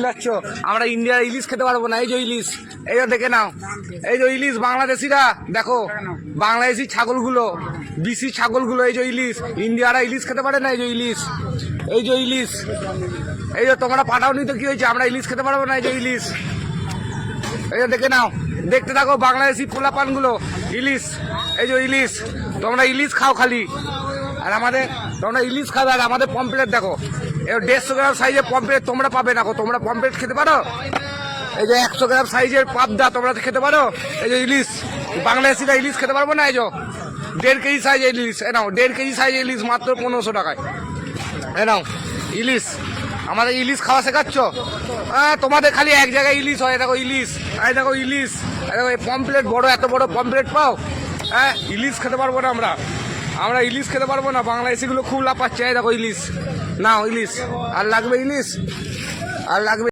চিল্লাচ্ছ? আমরা ইন্ডিয়ার ইলিশ খেতে পারবো না। এই যে ইলিশ, এই যে দেখে নাও, এই যে ইলিশ বাংলাদেশিরা দেখো, বাংলাদেশি ছাগলগুলো, বিসি ছাগলগুলো, এই যে ইলিশ। ইন্ডিয়ারা ইলিশ খেতে পারে না। এই যে ইলিশ, এই যে ইলিশ, এই যে তোমরা পাঠাওনি তো কি হয়েছে? আমরা ইলিশ খেতে পারবো না। এই যে ইলিশ, এই যে দেখে নাও, দেখতে থাকো বাংলাদেশি পোলাপানগুলো, ইলিশ, এই যে ইলিশ। তোমরা ইলিশ খাও খালি, আর আমাদের তোমরা ইলিশ খাবে। আর আমাদের পমপ্লেট দেখো, 150 গ্রাম সাইজের পমপ্লেট তোমরা পাবে না। তোমরা পমপ্লেট খেতে পারো? এই যে 100 গ্রাম সাইজের পাবদা তোমরা খেতে পারো? এই যে ইলিশ, বাংলাদেশিরা ইলিশ খেতে পারবো না। এই যে 1.5 কেজি সাইজের ইলিশ, এ নাও 1.5 কেজি সাইজের ইলিশ মাত্র 1500 টাকায়। এ নাও ইলিশ। আমাদের ইলিশ খাওয়া শেখাচ্ছ? তোমাদের খালি এক জায়গায় ইলিশ হয়। দেখো ইলিশ, এই দেখো ইলিশ, দেখো এই পমপ্লেট বড়, এত বড় পমপ্লেট পাও। হ্যাঁ, ইলিশ খেতে পারবো না আমরা ইলিশ খেতে পারবো না। বাংলাদেশিগুলো খুব লাফাচ্ছে। এই দেখো ইলিশ, নাও ইলিশ। আর লাগবে ইলিশ, আর লাগবে।